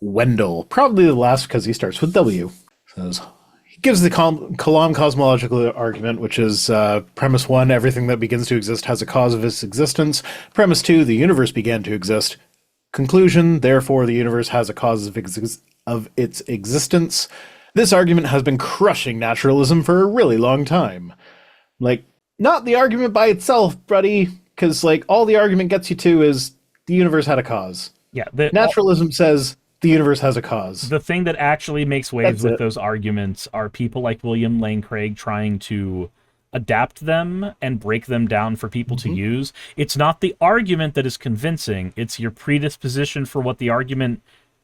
Wendell, probably the last because he starts with W. Says, he gives the Kalam cosmological argument, which is premise 1, everything that begins to exist has a cause of its existence. Premise 2, the universe began to exist. Conclusion, therefore, the universe has a cause of its existence. This argument has been crushing naturalism for a really long time. Like, not the argument by itself, buddy, because, like, all the argument gets you to is the universe had a cause. Yeah. Naturalism says the universe has a cause. The thing that actually makes waves with those arguments are people like William Lane Craig trying to adapt them and break them down for people to use. It's not the argument that is convincing, it's your predisposition for what the argument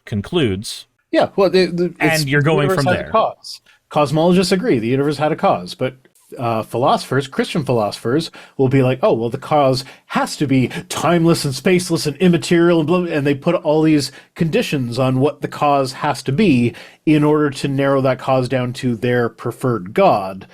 concludes. Yeah, well, and you're going from there. Cause. Cosmologists agree the universe had a cause, but Christian philosophers will be like, oh, well, the cause has to be timeless and spaceless and immaterial, and blah, and they put all these conditions on what the cause has to be in order to narrow that cause down to their preferred God,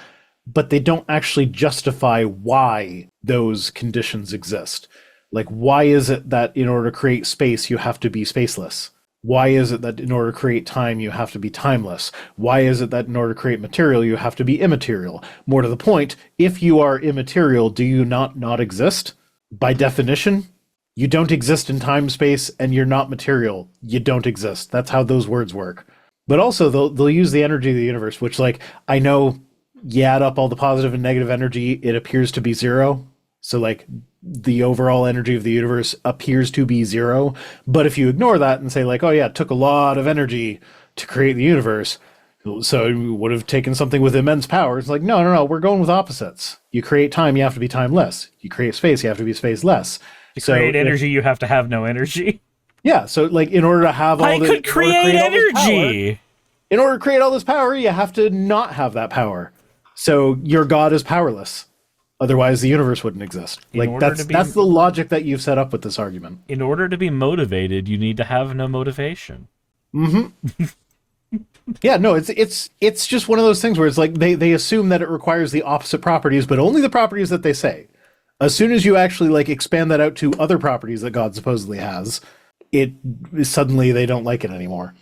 but they don't actually justify why those conditions exist. Like, why is it that in order to create space, you have to be spaceless? Why is it that in order to create time, you have to be timeless? Why is it that in order to create material, you have to be immaterial? More to the point, if you are immaterial, do you not exist? By definition, you don't exist in time, space, and you're not material. You don't exist. That's how those words work. But also, they'll use the energy of the universe, which, like, I know you add up all the positive and negative energy, it appears to be zero. So, like, the overall energy of the universe appears to be zero. But if you ignore that and say, like, oh yeah, it took a lot of energy to create the universe, so it would have taken something with immense power. It's like, no, we're going with opposites. You create time, you have to be timeless. You create space, you have to be spaceless. To create energy, you have to have no energy. Yeah, so, like, in order to have all I could create energy! In order to create all this power, you have to not have that power. So your God is powerless. Otherwise, the universe wouldn't exist. Like, that's the logic that you've set up with this argument. In order to be motivated, you need to have no motivation. Mm-hmm. Yeah, no, it's just one of those things where it's like they assume that it requires the opposite properties, but only the properties that they say. As soon as you actually, like, expand that out to other properties that God supposedly has, suddenly they don't like it anymore.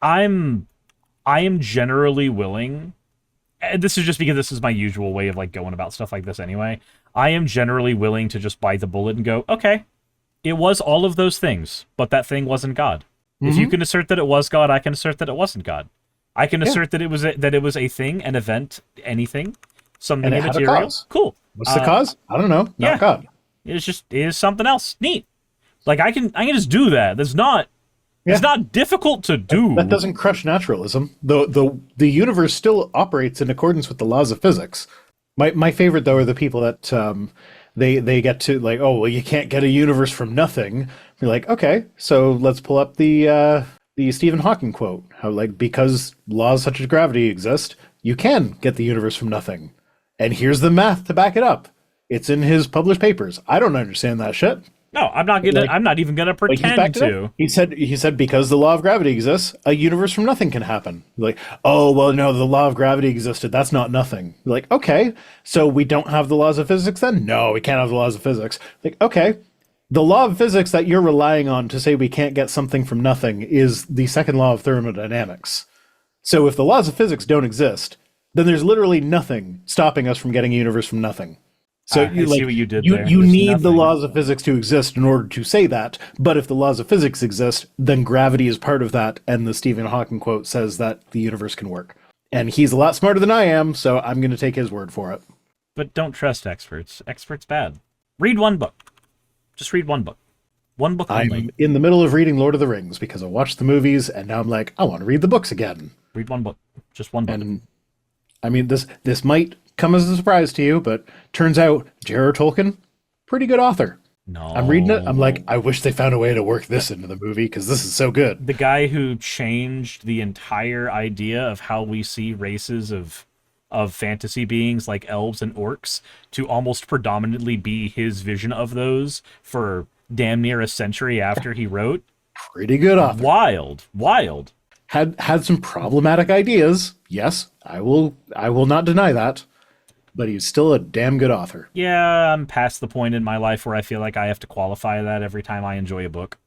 I am generally willing. And this is just because this is my usual way of, like, going about stuff like this anyway. I am generally willing to just bite the bullet and go, okay, it was all of those things, but that thing wasn't God. Mm-hmm. If you can assert that it was God, I can assert that it wasn't God. I can assert that it was a thing, an event, anything, something immaterial. Cool. What's the cause? I don't know. Not God. It is something else. Neat. Like, I can just do that. It's not difficult to do. That doesn't crush naturalism. The universe still operates in accordance with the laws of physics. My favorite, though, are the people that they get to, like, oh, well, you can't get a universe from nothing. You're like, okay, so let's pull up the Stephen Hawking quote. How, like, because laws such as gravity exist, you can get the universe from nothing. And here's the math to back it up. It's in his published papers. I don't understand that shit. No, I'm not even gonna pretend to. He said because the law of gravity exists, a universe from nothing can happen. Like, oh, well, no, the law of gravity existed. That's not nothing. Like, okay, so we don't have the laws of physics then? No, we can't have the laws of physics. Like, okay, the law of physics that you're relying on to say we can't get something from nothing is the second law of thermodynamics. So if the laws of physics don't exist, then there's literally nothing stopping us from getting a universe from nothing. So see what you did there. You need the laws of physics to exist in order to say that, but if the laws of physics exist, then gravity is part of that, and the Stephen Hawking quote says that the universe can work. And he's a lot smarter than I am, so I'm going to take his word for it. But don't trust experts. Experts bad. Read one book. Just read one book. One book only. I'm in the middle of reading Lord of the Rings because I watched the movies, and now I'm like, I want to read the books again. Read one book. Just one book. And, I mean, this might come as a surprise to you, but turns out J.R.R. Tolkien, pretty good author. No. I'm reading it. I'm like, I wish they found a way to work this into the movie because this is so good. The guy who changed the entire idea of how we see races of fantasy beings like elves and orcs to almost predominantly be his vision of those for damn near a century after he wrote. Pretty good author. Wild. Had some problematic ideas. Yes, I will not deny that. But he's still a damn good author. Yeah, I'm past the point in my life where I feel like I have to qualify that every time I enjoy a book.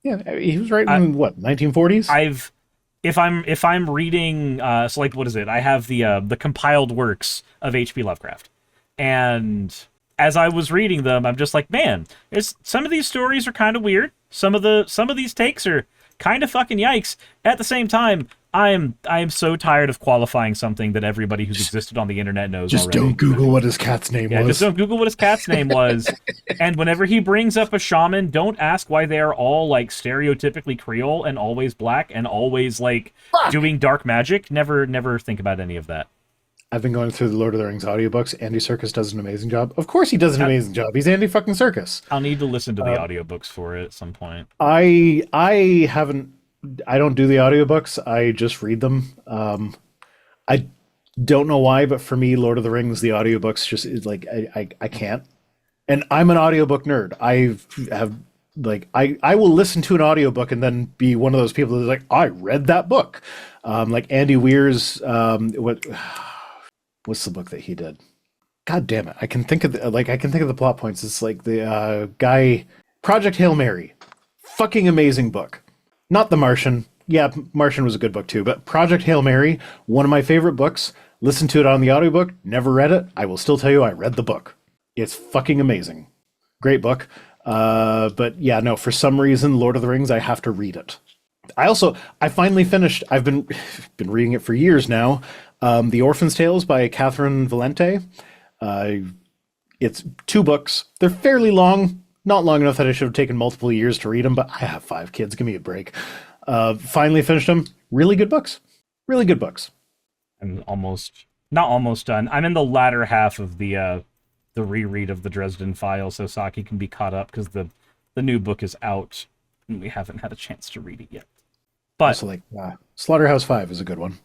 Yeah, he was writing in what, 1940s? If I'm reading so like what is it? I have the compiled works of H.P. Lovecraft. And as I was reading them, I'm just like, man, there's some of these stories are kind of weird. Some of these takes are kind of fucking yikes. At the same time, I am so tired of qualifying something that everybody who's existed on the internet knows Just already. don't Google what his cat's name was. Just don't Google what his cat's name was. And whenever he brings up a shaman, don't ask why they are all like stereotypically Creole and always black and always like doing dark magic. Never think about any of that. I've been going through the Lord of the Rings audiobooks. Andy Serkis does an amazing job. Of course he does an amazing job. He's Andy fucking Serkis. I'll need to listen to the audiobooks for it at some point. I don't do the audiobooks. I just read them. I don't know why, but for me, Lord of the Rings, the audiobooks just is like I can't. And I'm an audiobook nerd. I will listen to an audiobook and then be one of those people that's like, I read that book. Like Andy Weir's what's the book that he did? God damn it. I can think of the plot points. It's like the guy Project Hail Mary. Fucking amazing book. Not The Martian. Yeah, Martian was a good book too, but Project Hail Mary, one of my favorite books. Listen to it on the audiobook. Never read it. I will still tell you I read the book. It's fucking amazing. Great book. But yeah, no, for some reason, Lord of the Rings, I have to read it. I finally finished, I've been reading it for years now, The Orphan's Tales by Catherine Valente. It's 2 books. They're fairly long, not long enough that I should have taken multiple years to read them, but I have 5 kids. Give me a break. Finally finished them. Really good books. Really good books. I'm not almost done. I'm in the latter half of the reread of the Dresden Files, so Saki can be caught up because the new book is out and we haven't had a chance to read it yet. But also, Slaughterhouse 5 is a good one.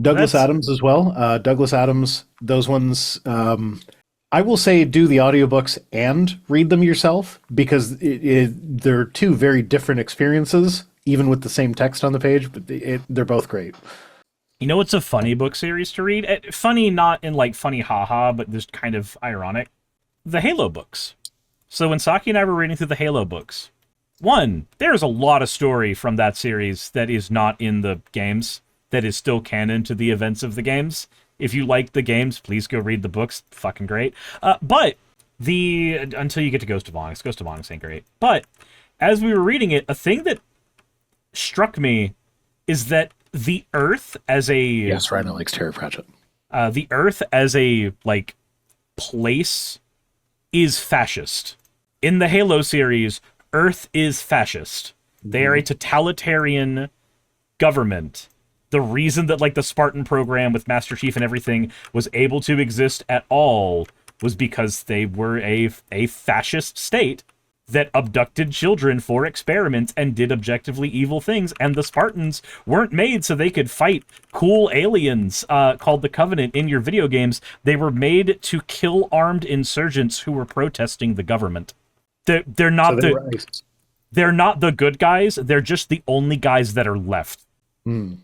Douglas Adams as well. Douglas Adams, those ones, I will say do the audiobooks and read them yourself because they're 2 very different experiences, even with the same text on the page, but they're both great. You know what's a funny book series to read? Funny not in like funny haha, but just kind of ironic. The Halo books. So when Saki and I were reading through the Halo books, one, there's a lot of story from that series that is not in the games, that is still canon to the events of the games. If you like the games, please go read the books. Fucking great. But until you get to Ghost of Onyx ain't great. But as we were reading it, a thing that struck me is that the Earth as a... Yes, Rhino likes Terry Pratchett. The Earth as a, like, place is fascist. In the Halo series, Earth is fascist. They are a totalitarian government. The reason that, like, the Spartan program with Master Chief and everything was able to exist at all was because they were a fascist state that abducted children for experiments and did objectively evil things, and the Spartans weren't made so they could fight cool aliens called the Covenant in your video games. They were made to kill armed insurgents who were protesting the government. They're not they're not the good guys. They're just the only guys that are left.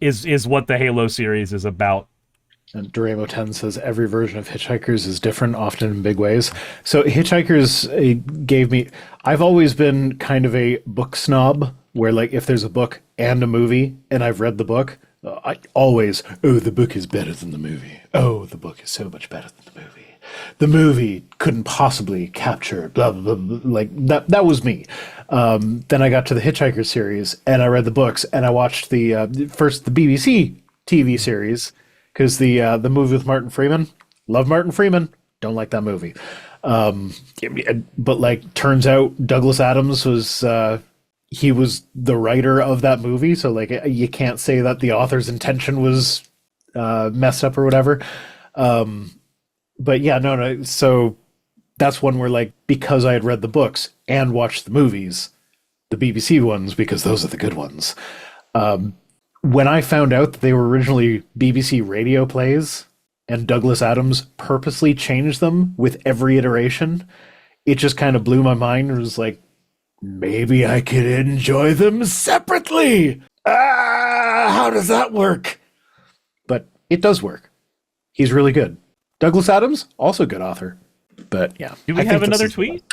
Is what the Halo series is about. And Doremo 10 says every version of Hitchhikers is different, often in big ways. So Hitchhikers gave me... I've always been kind of a book snob, where like if there's a book and a movie, and I've read the book, I always, the book is better than the movie. Oh, the book is so much better than the movie. The movie couldn't possibly capture blah, blah, blah, blah. Like that was me. Then I got to the Hitchhiker series, and I read the books, and I watched the BBC TV series, because the movie with Martin Freeman, love Martin Freeman, don't like that movie. But like, turns out Douglas Adams was he was the writer of that movie, so like you can't say that the author's intention was messed up or whatever. But yeah, no. So that's one where like, because I had read the books and watched the movies, the BBC ones, because those are the good ones. When I found out that they were originally BBC radio plays and Douglas Adams purposely changed them with every iteration, it just kind of blew my mind. It was like, maybe I could enjoy them separately. How does that work? But it does work. He's really good. Douglas Adams, also good author. But yeah. Do we have another tweet?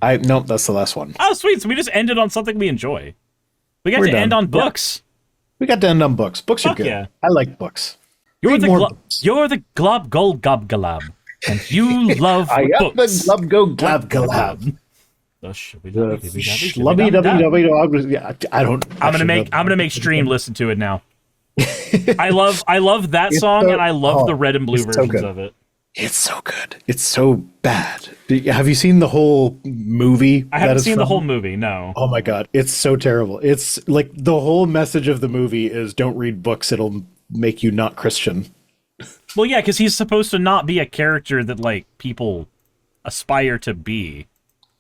No, that's the last one. Oh, sweet. So we just ended on something we enjoy. We got We're to done. end on Yeah. books. We got to end on books. Books are Fuck good. yeah. I like books. You're Read the more books. Globglogabgalab, and you love I am the books. Globglogabgalab. The Schlubby-dubby-dubby-dubby. Yeah, I don't. I'm actually know gonna make stream listen to it now. I love that It's song, so- and I love oh, the red and blue it's so versions good. of it. It's so good. It's so bad. Have you seen the whole movie? I haven't that it's seen the from? whole movie. No. Oh my god, it's so terrible. It's like the whole message of the movie is don't read books, it'll make you not Christian. Well, yeah, because he's supposed to not be a character that like people aspire to be.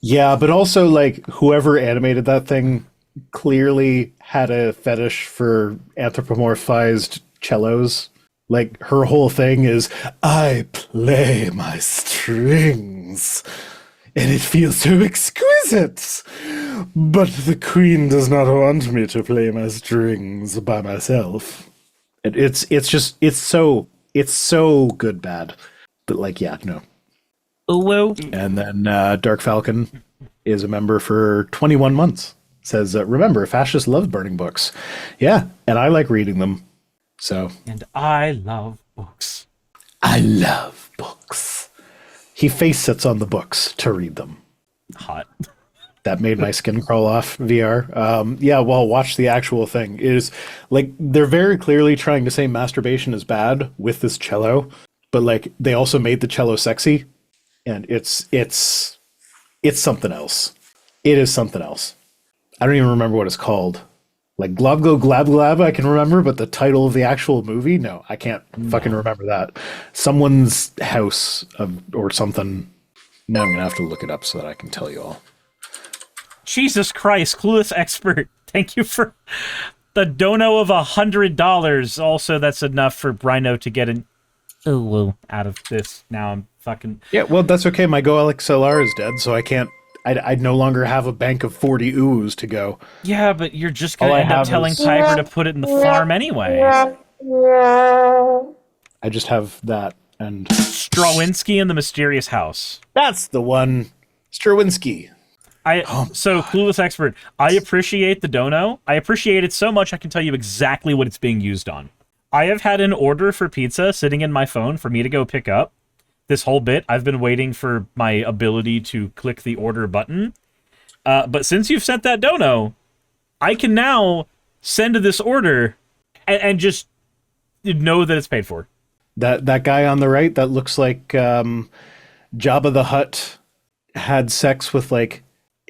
Yeah, but also like whoever animated that thing clearly had a fetish for anthropomorphized cellos. Like her whole thing is I play my strings and it feels so exquisite. But the queen does not want me to play my strings by myself. And it's so good bad. But like yeah, no. Oh well. And then Dark Falcon is a member for 21 months. Says, remember, fascists love burning books. Yeah, and I like reading them. So. And I love books. I love books. He face sits on the books to read them. Hot. That made my skin crawl off VR. Yeah, well, watch the actual thing. It is like they're very clearly trying to say masturbation is bad with this cello, but like they also made the cello sexy, and it's something else. It is something else. I don't even remember what it's called. Like Globglogabgalab, I can remember, but the title of the actual movie, no, I can't fucking remember that. Someone's house or something. Now I'm gonna have to look it up so that I can tell you all. Jesus Christ, Clueless Expert. Thank you for the dono of $100. Also, that's enough for Brino to get an out of this. Now I'm fucking... Yeah, well, that's okay. My Go LXLR is dead, so I can't... I no longer have a bank of 40 oohs to go. Yeah, but you're just going All to I end up have telling is- Piper to put it in the farm anyway. I just have that, and... Strawinski and the Mysterious House. That's the one! Strawinski. So, Clueless Expert, I appreciate the dono. I appreciate it so much I can tell you exactly what it's being used on. I have had an order for pizza sitting in my phone for me to go pick up. This whole bit, I've been waiting for my ability to click the order button. But since you've sent that dono, I can now send this order and just know that it's paid for. That guy on the right, that looks like Jabba the Hutt had sex with, like,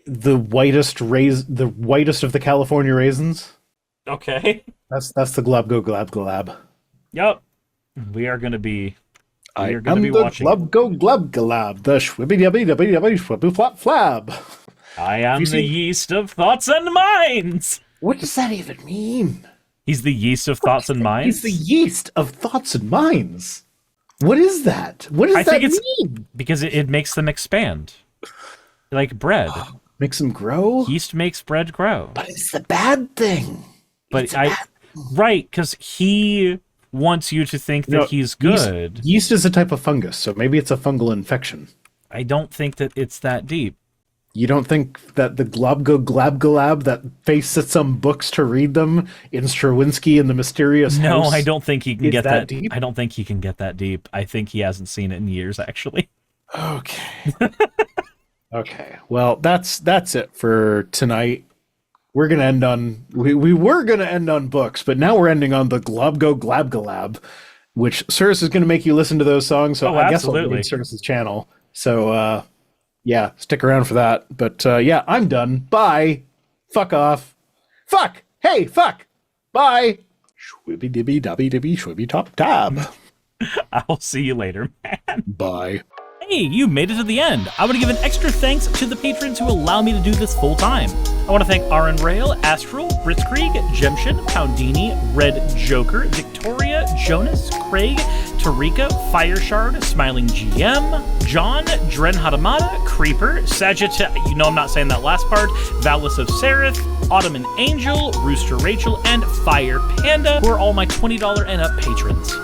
the whitest of the California raisins. Okay. That's the Globglogabgalab. Yep. We are going to be... I You're gonna am be the watching. Globglogabgalab, the shwibby-dubby-dubby-flap-flab. I am You the see- yeast of thoughts and minds. What does that even mean? He's the yeast of thoughts and minds. He's the yeast of thoughts and minds. What is that? What does I that think it's mean? because it makes them expand, like bread. Makes them grow? Yeast makes bread grow. But it's the bad thing. But right, because he wants you to think that No, he's good. Yeast is a type of fungus, so maybe it's a fungal infection. I don't think that it's that deep. You don't think that the Globglogabgalab that face sits on books to read them in Straczynski and the Mysterious No, House? I don't think he can Is get that that deep? I don't think he can get that deep. I think he hasn't seen it in years, actually. Okay. Okay. Well, that's it for tonight. We're gonna end on we were gonna end on books, but now we're ending on the Globglogabgalab, which Cirrus is gonna make you listen to those songs. So Oh, I guess I'll absolutely. leave Cirrus's channel. So yeah, stick around for that. But yeah, I'm done. Bye. Fuck off. Fuck. Hey, fuck. Bye. Shwibby dibby dubby dibby shwibby top tab. I'll see you later, man. Bye. Hey, you made it to the end. I want to give an extra thanks to the patrons who allow me to do this full time. I want to thank Aaron Rail, Astral, Britzkrieg, Jemshin, Poundini, Red Joker, Victoria, Jonas, Craig, Tarika, Fireshard, Smiling GM, John, Dren Hadamada, Creeper, Sagitta, you know I'm not saying that last part, Valis of Sereth, Ottoman Angel, Rooster Rachel, and Fire Panda, who are all my $20 and up patrons.